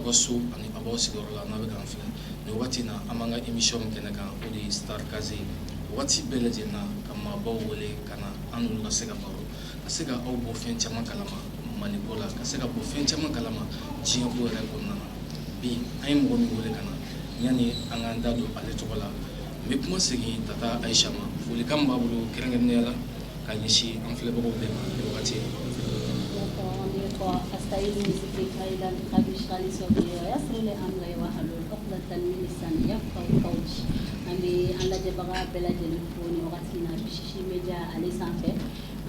abaso ani abawsi dorla na be kan fle ni wati na amanga emission kena kan o di Star Kaze wati beleje na kama bawole kana anu la sega baro asega au bo fen chama kalama manipola kasega bo fen chama kalama jiya bo re konna bi ay mo mi wole kana yani anganda do ale tokola me kuma segi tata Aisha ma fuli kam babulu kirangen nela kanyishi am fle bako be ma wati أستعيذ بذكرك إلى بقبش غالي صغير يسر لي أمري وحلول عقدة من لساني يفقهوا قولي أمي أن جبغا بلا جلفوني وغتينا بشيشي ميجا علي سانفي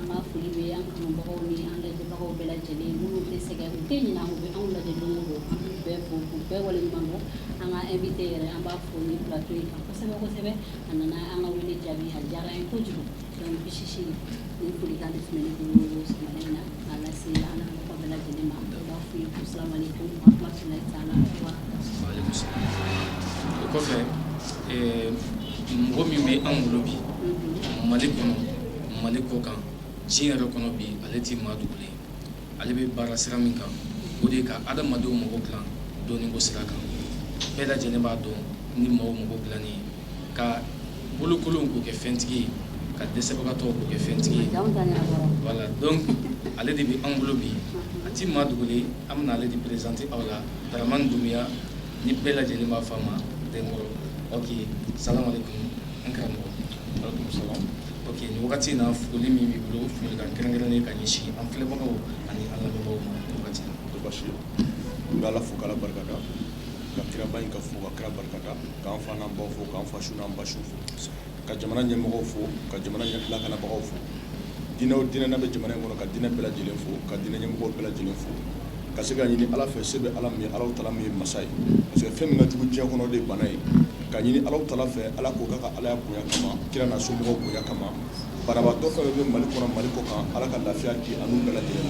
أما فولي بي أنك مبغوني أن جبغا بلا جلي منو بلسكي وكيني نامو بي أن لجلونغو أن بيفو بي ولي مانغو أنا إنفيتيري أمبا فولي بلاتوي كسبه أننا أنا ولي جابي الجارة ينكوجبو دون بشيشي نقول كان اسمه نقول سمعنا على سيل أنا قبل الجمعة السلام عليكم ورحمة الله تعالى وبركاته. وعليكم السلام. كوفي مغمي بي أمولوبي مالكو كان جين ركونو بي التي ما دوبلي على بي بارا سيراميكا وديكا أدم ما دو مغوكلان دوني غوسراكا بلا جنبا دو ni mawo mo plani ka bulu kulun ko ke fentigi ka desebato ko ke fentigi voilà donc ale de bi englobi ati maduguli amna ale di présenter awla daraman dumia ni bela jeli ma fama dengoro ok salam alaikum ankram alaikum salam ok ni wakati na fuli mi bulu fuli kan kerengere kan yishi am fele bako ani alla bako wakati to bashir ngala fukala barkata ka kira bayin ka fo ka kira barkata ka fana ba fo ka fa shuna ba shufu ka jamana nyemo fo ka jamana nyakla kana ba fo dina na be jamana ngono ka dina bela jelen fo ka dina nyemo bela jelen fo ka se ga nyini ala fe sebe ala mi ala taala mi masai parce que fem na jugu je kono de banai ka nyini ala taala fe ala ko ka ala boya kama kira na so mo boya kama baraba to fa be mali ko kan ala ka lafiya ki anu bela jelen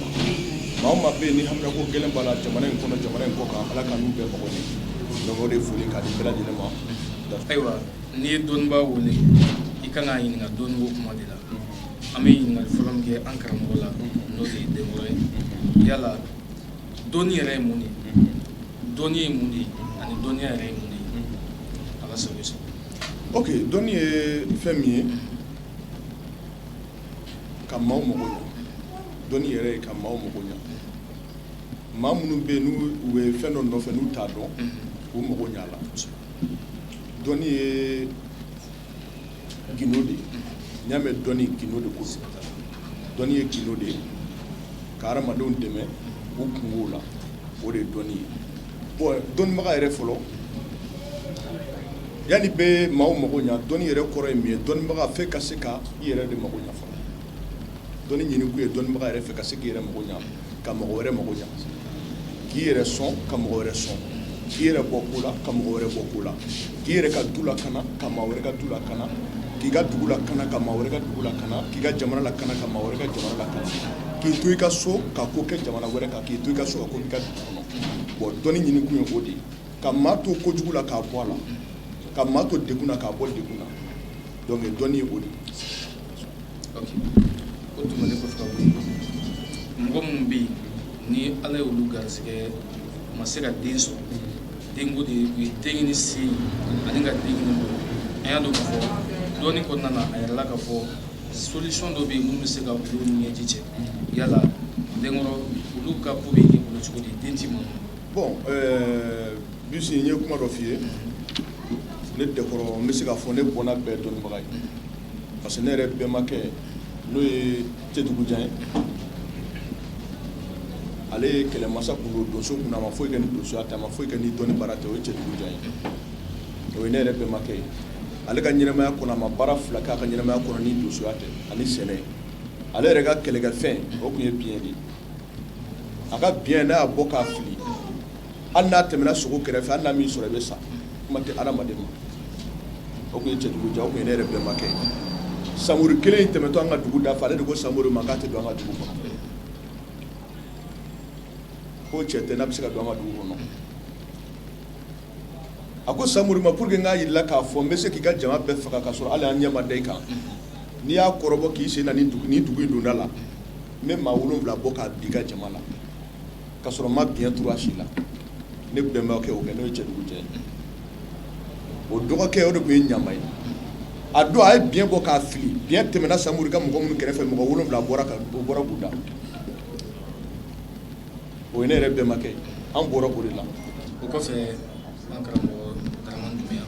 ma be ni hamna ko gelen bala jamana ngono jamana ko kan ala ka nu be ko ni no de fuli ka di bela jelen ma aywa ni don ba wole ikanga yin nga don wo kuma dila ame yin nga forum ke ankara mola no de demore yala doni yɛrɛ ye mun de dɔnni ye mun de ani dɔnniya yɛrɛ ye mun de ala sago i sago. ok dɔnni ye fɛn min ye ka maaw mago ɲa dɔnni yɛrɛ ye ka maaw mago ɲa maa minnu bɛ yen n'u bɛ fɛn dɔ nɔfɛ n'u t'a dɔn u mago ɲa la dɔnni ye gindo de ye n'i y'a mɛn dɔnni gindo de ko dɔnni ye gindo de ye ka hadamadenw dɛmɛ u kungo la o de dɔnni ye bon dɔnnibaga yɛrɛ fɔlɔ yanni bɛ maaw mago ɲa dɔnni yɛrɛ kɔrɔ ye min ye dɔnnibaga fɛ ka se ka i yɛrɛ de mago ɲa fɔlɔ dɔnni ɲini kun ye dɔnnibaga yɛrɛ fɛ ka se k'i yɛrɛ mago ɲa ka mɔgɔ wɛrɛ mago ɲa k'i yɛrɛ sɔn ka mɔgɔ wɛrɛ sɔn k'i yɛrɛ bɔ ko la ka mɔgɔ wɛrɛ bɔ ko la k'i yɛrɛ ka du lakana ka maa wɛrɛ ka du lakana k'i ka dugu lakana ka maa wɛrɛ ka dugu lakana k'i ka jamana lakana ka maa wɛrɛ ka jamana lakana k'i to i ka so ka ko kɛ jamana wɛrɛ kan k'i to i ka so ka ko k'i ka dugu kɔnɔ bon dɔnni ɲini kun ye o de ye ka maa to kojugu la k'a bɔ a la ka maa to degun na k'a bɔ degun na donc dɔnni ye o de ye. ok o tɛmɛnen kɔfɛ ka bɔ yen mɔgɔ minnu bɛ yen ni ala ye olu garisɛgɛ u ma se ka den sɔrɔ denko de u ye den ɲini se ani ka den ɲini bɔ an y'a dɔn k'a fɔ dɔnni kɔnɔna na a yɛrɛ la k'a fɔ solution dɔ bɛ yen minnu bɛ se ka olu ɲɛji cɛ yala denkɔrɔ olu ka ko bɛ kɛ bolo cogo di den ti mun. bon bisi n ye kuma dɔ f'i ye ne dekɔrɔ n bɛ se k'a fɔ ne bɔnna bɛɛ dɔnnibaga ye parce que ne yɛrɛ bɛnbakɛ n'o ye Cɛdugujan ye ale ye kɛlɛmasa kun don donso kunna a ma foyi kɛ ni donsoya tɛ a ma foyi kɛ ni dɔnni baara tɛ o ye Cɛdugujan ye o ye ne yɛrɛ bɛnbakɛ ye ale ka ɲɛnamaya kɔnɔ a ma baara fila kɛ a ka ɲɛnamaya kɔnɔ ni donsoya tɛ ani sɛnɛ ale yɛrɛ ka kɛlɛkɛfɛn o tun ye biɲɛ de ye a ka biɲɛ n'a y'a bɔ k'a fili hali n'a tɛmɛna sogo kɛrɛfɛ hali n'a min sɔrɔ i bɛ sa kuma tɛ adamaden ma o tun ye Cɛdugujan o tun ye ne yɛrɛ bɛnbakɛ ye samuru kelen in tɛmɛtɔ an ka dugu da fɛ ale de ko samuru ma k'a tɛ don an ka dugu kɔnɔ ko cɛ tɛ n'a bɛ se ka don an ka dugu kɔnɔ a ko samuru ma pour que n k'a yirila k'a fɔ n bɛ se k'i ka jama bɛɛ faga k'a sɔrɔ hali an ɲɛ ma da i kan n'i y'a kɔrɔbɔ k'i sen na nin dugu in donda la n bɛ maa 7 bɔ k'a bin i ka jama la k'a sɔrɔ n ma biɲɛ turu a si la ne bɛnbakɛ o kɛ n'o ye cɛdugu cɛ o dɔgɔkɛ o de tun ye ɲama ye a don a ye biɲɛ bɔ k'a fili biɲɛ tɛmɛna Samori ka mɔgɔ minnu kɛrɛfɛ mɔgɔ 7 bɔra k'u da o ye ne yɛrɛ bɛnbakɛ ye an bɔra o de la o kɔfɛ an karamɔgɔ Daramani Dunbiya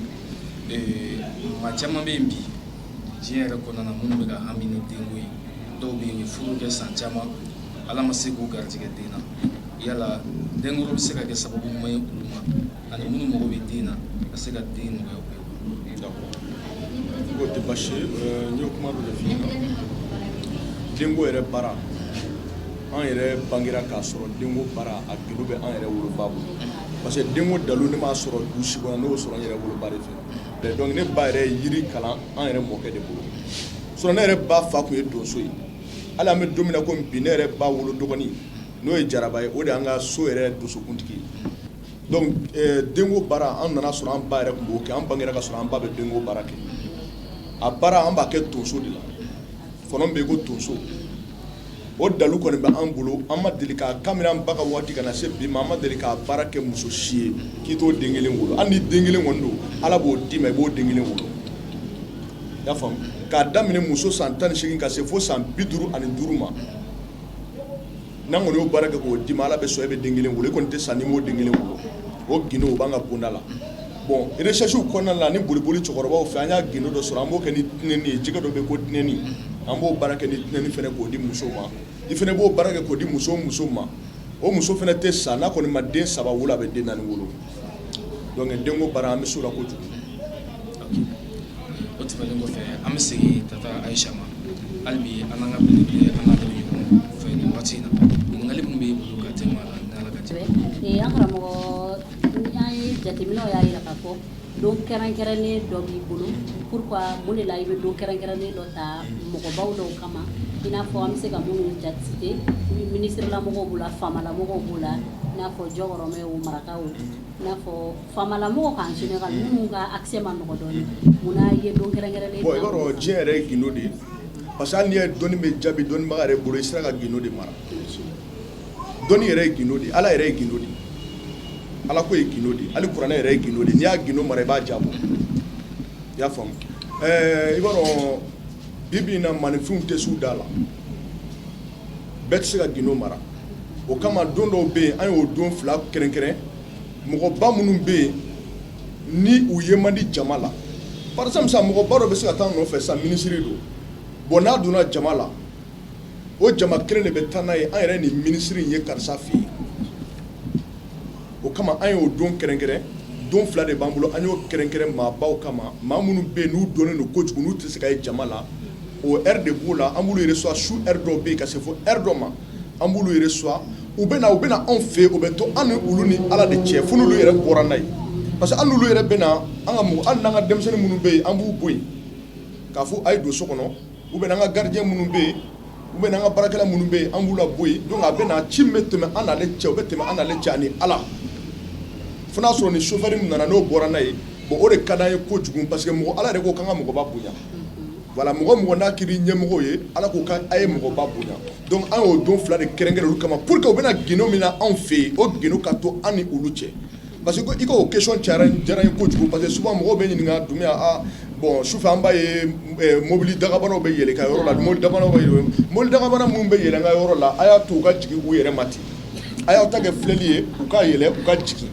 maa caman bɛ yen bi diɲɛ yɛrɛ kɔnɔna na minnu bɛ ka hami ni denko ye dɔw bɛ yen u ye furu kɛ san caman ala ma se k'u garijɛgɛ den na yala denkɔrɔ bɛ se ka kɛ sababu ɲuman ye olu ma ani minnu mago bɛ den na ka se ka den nɔgɔya u ye. Ko tɛ baasi ye n ye kuma dɔ de f'i ɲɛna denko yɛrɛ baara an yɛrɛ bangera k'a sɔrɔ denko baara a gindo bɛ an yɛrɛ woloba bolo parce que denko dalu ne m'a sɔrɔ du si kɔnɔ ne y'o sɔrɔ n yɛrɛ woloba de fɛ donc ne ba yɛrɛ ye yiri kalan an yɛrɛ mɔkɛ de bolo sinon ne yɛrɛ ba fa tun ye donso ye hali an bɛ don min na komi bi ne yɛrɛ ba wolo dɔgɔnin n'o ye Jaraba ye o de y'an ka so yɛrɛ dosokuntigi ye donc denko baara an nana sɔrɔ an ba yɛrɛ tun b'o kɛ an bangera ka sɔrɔ an ba bɛ denko baara kɛ a baara an b'a kɛ tonso de la fɔlɔ bɛ yen ko tonso o dalu kɔni bɛ an bolo an ma deli k'a kabini an ba ka waati ka na se bi ma an ma deli k'a baara kɛ muso si ye k'i t'o den kelen wolo hali ni den kelen kɔni don ala b'o d'i ma i b'o den kelen wolo i y'a faamu k'a daminɛ muso san 18 ka se fo san 55 ma n'an kɔni y'o baara kɛ k'o d'i ma ala bɛ sɔn e bɛ den kelen wolo i kɔni tɛ san n'i m'o den kelen wolo o gindo o b'an ka bonda la bon recherche kɔnɔna la ni boliboli cɛkɔrɔbaw fɛ an y'a gindo dɔ sɔrɔ an b'o kɛ ni tinɛni ye jɛgɛ dɔ bɛ ko tinɛni an b'o baara kɛ ni tinɛni fɛnɛ k'o di musow ma i fɛnɛ b'o baara kɛ k'o di muso ma o muso fɛnɛ tɛ sa n'a kɔni ma den 3 wolo a bɛ den 4 wolo donc denko baara an bɛ s'o la kojugu. O tɛmɛnen kɔfɛ an bɛ segin Tata Ayisa ma hali bi an n'an ka belebele an n'a dɛmɛ ɲɔgɔn fɛ nin waati in na ɲininkali minnu bɛ bolo ka tɛmɛ a la ni ala ka jɛ. An karamɔgɔ an ye jateminɛw y'a jira k'a fɔ don kɛrɛnkɛrɛnnen dɔ b'i bolo pourquoi mun de la i bɛ don kɛrɛnkɛrɛnnen dɔ ta mɔgɔbaw dɔw kama i n'a fɔ an bɛ se ka minnu cite ministre-lamɔgɔw b'o la faamalamɔgɔw b'o la i n'a fɔ jɔkɔrɔmɛw marakaw i n'a fɔ faamalamɔgɔw en général minnu ka accès ma nɔgɔ dɔɔnin munna i ye don kɛrɛnkɛrɛnnen bon i b'a dɔn diɲɛ yɛrɛ ye gindo de ye parce que hali n'i ye dɔnni bɛ jaabi dɔnnibaga yɛrɛ bolo i sera ka gindo de mara dɔnni yɛrɛ ye gindo de ye ala yɛrɛ ye gindo de ye ala ko ye gindo de ye hali kuranɛ yɛrɛ ye gindo de ye n'i y'a gindo mara i b'a jaabi i y'a faamu i b'a dɔn bi bi in na maninfinw tɛ s'u da la bɛɛ tɛ se ka gindo mara o kama don dɔw bɛ yen an y'o don 2 kɛrɛnkɛrɛn mɔgɔba minnu bɛ yen ni u ye man di jama la par exemple sa mɔgɔba dɔ bɛ se ka taa nɔfɛ sa minisiri don bon n'a donna jama la o jama kelen de bɛ taa n'a ye an yɛrɛ ni minisiri in ye karisa fɛ yen o kama an y'o don kɛrɛnkɛrɛn don 2 de b'an bolo an y'o kɛrɛnkɛrɛn maabaw kama maa minnu bɛ yen n'u donnen don kojugu n'u tɛ se ka ye jama la o heure de b'o la an b'olu reçoit su heure dɔw bɛ yen ka se fo heure dɔ ma an b'olu reçoit u bɛ na anw fɛ yen u bɛ to an ni olu ni ala de cɛ fo n'olu yɛrɛ bɔra n'a ye parce que an n'olu yɛrɛ bɛ na an ka mɔgɔ hali n'an ka denmisɛnnin minnu bɛ yen an b'u bɔ yen k'a fɔ a ye don so kɔnɔ ou bien an ka gardien minnu bɛ yen ou bien an ka baarakɛla minnu bɛ yen an b'u la bɔ yen donc a bɛ na ci min bɛ tɛmɛ an n'ale cɛ u bɛ tɛmɛ an n'ale cɛ ani ala fo n'a sɔrɔ ni chauffeur min nana n'o bɔra n'a ye bon o de ka d'an ye kojugu parce que mɔgɔ ala yɛrɛ ko k'an ka mɔgɔba bonya voilà mɔgɔ n'a kiri ɲɛmɔgɔ ye ala ko k'a ye mɔgɔba bonya donc an y'o don 2 de kɛrɛnkɛrɛn olu kama pour que u bɛna gindo min na anw fɛ yen o gindo ka to an ni olu cɛ parce que i ka o question diyara n ye kojugu parce que souvent mɔgɔw bɛ ɲininka Dunbiya bon sufɛ an b'a ye mobili dagabanaw bɛ yɛlɛ ka yɔrɔ la mobili dagabana minnu bɛ yɛlɛ n ka yɔrɔ la a y'a to u ka jigin u yɛrɛ ma ten a y'aw ta kɛ filɛli ye u ka yɛlɛ u ka jigin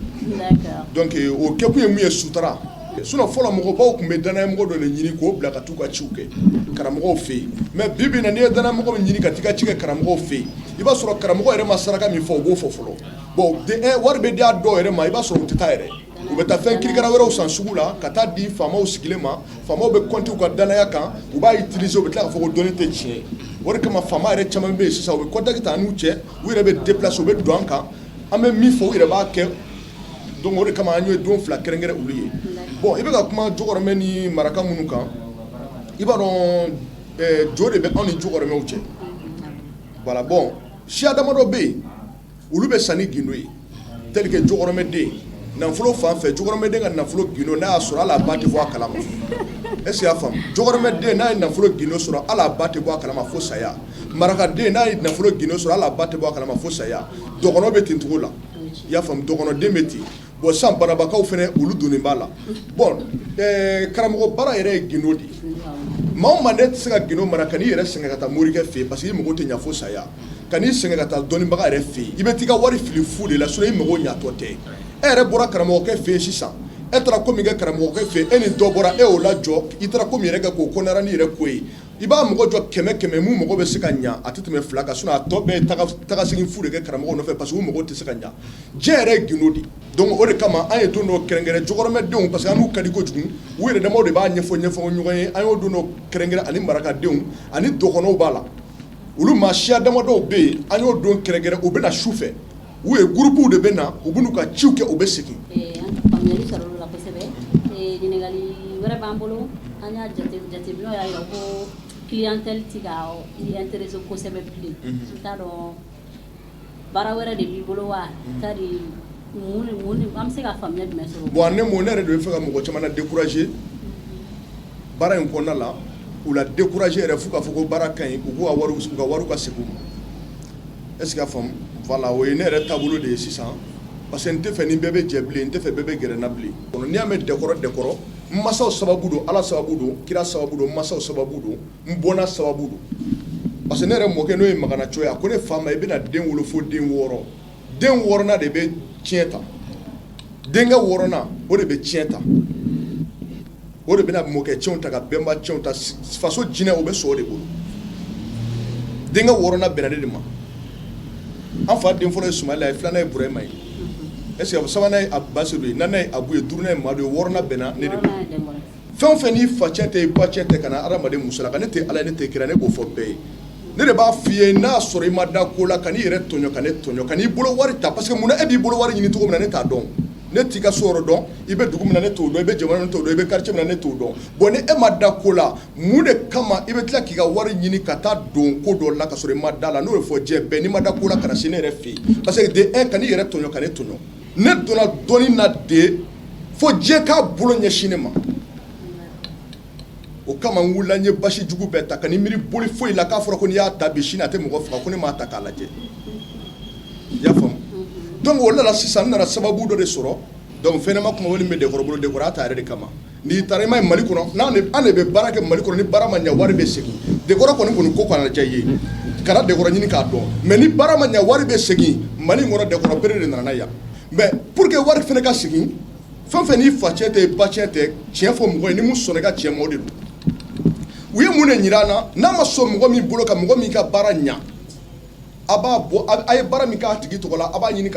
donc o kɛkun ye mun ye sutura sinon fɔlɔ mɔgɔbaw tun bɛ danayamɔgɔ dɔ de ɲini k'o bila ka t'u ka ciw kɛ karamɔgɔw fɛ yen mais bi bi in na n'i ye danayamɔgɔ min ɲini ka t'i ka ci kɛ karamɔgɔw fɛ yen i b'a sɔrɔ karamɔgɔ yɛrɛ ma saraka min fɔ u b'o fɔ fɔlɔ bon wari bɛ di a dɔw yɛrɛ ma i b'a sɔrɔ u tɛ taa yɛrɛ u bɛ taa fɛn kirikara wɛrɛw san sugu la ka taa di faamaw sigilen ma faamaw bɛ compter u ka danaya kan u b'a utiliser u bɛ tila k'a fɔ ko dɔnni tɛ tiɲɛ ye o de kama faama yɛrɛ caman bɛ yen sisan u bɛ contact ta n'u cɛ u yɛrɛ bɛ déplacer u bɛ don an kan an bɛ min fɔ u yɛrɛ b'a kɛ donc o de kama an ye don 2 kɛrɛnkɛrɛn olu ye bon i bɛ ka kuma jokɔrɔmɛ ni maraka minnu kan i b'a dɔn jo de bɛ anw ni jokɔrɔmɛw cɛ voilà bon siya damadɔ bɛ yen olu bɛ san ni gindo ye tel que jokɔrɔmɛden nafolo fan fɛ jokɔrɔmɛden ka nafolo gindo n'a y'a sɔrɔ hali a ba tɛ bɔ a kalama est ce que y'a faamu jokɔrɔmɛden n'a ye nafolo gindo sɔrɔ hali a ba tɛ bɔ a kalama fo saya marakaden n'a ye nafolo gindo sɔrɔ hali a ba tɛ bɔ a kalama fo saya dɔgɔnɔ bɛ ten cogo la i y'a faamu dɔgɔnɔden bɛ ten bon san banabakaw fana olu donnen b'a la bon karamɔgɔ baara yɛrɛ ye gindo de ye maa o maa ne tɛ se ka gindo mara ka n'i yɛrɛ sɛgɛn ka taa morikɛ fɛ yen parce que i mago tɛ ɲa fo saya ka n'i sɛgɛn ka taa dɔnnibaga yɛrɛ fɛ yen i bɛ t'i ka wari fili fu de la sinon i mago ɲatɔ tɛ e yɛrɛ bɔra karamɔgɔkɛ fɛ yen sisan e taara ko min kɛ karamɔgɔkɛ fɛ yen e ni dɔ bɔra e y'o lajɔ i taara ko min yɛrɛ kɛ k'o kɔnɔra ni yɛrɛ ko ye i b'a mɔgɔ jɔ kɛmɛ mun mɔgɔ bɛ se ka ɲa a tɛ tɛmɛ 2 kan sinon a tɔ bɛɛ ye taga segin fu de kɛ karamɔgɔ nɔfɛ parce que u mɔgɔ tɛ se ka ɲa diɲɛ yɛrɛ ye gindo de donc o de kama an ye don dɔ kɛrɛnkɛrɛn jɔkɔrɔmɛdenw parce que an n'u ka di kojugu u yɛrɛ damaw de b'a ɲɛfɔ ɲɔgɔn ye an y'o don dɔ kɛrɛnkɛrɛn ani marakadenw ani dɔgɔnɔw b'a la olu maa siya damadɔw bɛ yen an y'o don kɛrɛnkɛrɛn u bɛ na su fɛ u ye gurupuw de bɛ na u bɛ n'u ka ciw kɛ u bɛ segin. faamuyali sɔrɔ o la kosɛbɛ ɲininkali wɛrɛ b'an bolo an y'a jateminɛw y'a jira ko clientèle ti ka i intéressé kosɛbɛ bilen n t'a dɔn baara wɛrɛ de b'i bolo wa c'est-à-dire mun an bɛ se ka faamuya jumɛn sɔrɔ. bon ne yɛrɛ de bɛ fɛ ka mɔgɔ caman décourager baara in kɔnɔna la u la décourager yɛrɛ fo k'a fɔ ko baara ka ɲi u ka wariw ka segin u ma est ce que a faamu voilà o ye ne yɛrɛ taabolo de ye sisan parce que n tɛ fɛ ni bɛɛ bɛ jɛ bilen n tɛ fɛ bɛɛ bɛ gɛrɛ n na bilen n'i y'a mɛn dɛkɔrɔ n masaw sababu don ala sababu don kira sababu don n masaw sababu don n bɔnna sababu don parce que ne yɛrɛ mɔkɛ n'o ye magana cogo ye a ko ne fa ma i bɛna den wolo fo den 6 den 6nan de bɛ tiɲɛ ta denkɛ 6nan o de bɛ tiɲɛ ta o de bɛna mɔkɛ cɛw ta ka bɛnba cɛw ta faso jinɛ o bɛ sɔn o de bolo denkɛ 6nan bɛnna ne de ma an fa den fɔlɔ ye Sumayila ye 2nan ye Burahima ye est-ce que 3nan ye Basiru ye 4nan ye Abu ye 5nan ye Madu ye 6nan bɛnna ne de ma fɛn o fɛn n'i fa tiɲɛ tɛ i ba tiɲɛ tɛ ka na adamaden muso la ka ne tɛ Ala ye ne tɛ kira ne b'o fɔ bɛɛ ye ne de b'a f'i ye n'a sɔrɔ i ma da ko la ka n'i yɛrɛ tɔɲɔ ka ne tɔɲɔ ka n'i bolo wari ta parce que munna e b'i bolo wari ɲini cogo min na ne t'a dɔn ne t'i ka so yɔrɔ dɔn i bɛ dugu min na ne t'o dɔn i bɛ jamana min t'o dɔn i bɛ quartier min na ne t'o dɔn bon ni e ma da ko la mun de kama i bɛ tila k'i ka wari ɲini ka taa don ko dɔ la ka sɔrɔ i ma da la n'o ye fɔ diɲɛ bɛɛ n'i ma da ko la ka na se ne yɛrɛ fɛ yen parce que de un ka n'i yɛrɛ tɔɲɔ ka ne tɔɲɔ ne donna dɔnni na de fo diɲɛ k'a bolo ɲɛsin ne ma o kama n wulila n ye basi jugu bɛɛ ta ka ni miiri boli foyi la k'a fɔra ko n'i y'a ta bi sini a tɛ mɔgɔ faga ko ne m'a ta k'a lajɛ i y'a faamu donc o de la sisan n nana sababu dɔ de sɔrɔ donc fɛn ma kuma wale bɛ dekɔrɔ bolo dekɔrɔ a ta yɛrɛ de kama n'i taara i ma ye Mali kɔnɔ an de bɛ baara kɛ Mali kɔnɔ ni baara ma ɲɛ wari bɛ segin dekɔrɔ kɔni ko kana diya i ye kana dekɔrɔ ɲini k'a dɔn mais ni baara ma ɲɛ wari bɛ segin Mali kɔnɔ dekɔrɔ bere de nana yan mais pour que wari fana ka segin fɛn fɛn n'i fa tiɲɛ tɛ ba tiɲɛ tɛ tiɲɛ fɔ mɔgɔ ye ni mun sɔnna i ka tiɲɛ ma o de don u ye mun de yira an na n'a ma sɔn mɔgɔ min bolo ka mɔgɔ min ka baara ɲa a b'a bɔ a ye baara min k'a tigi tɔgɔ la a b'a ɲini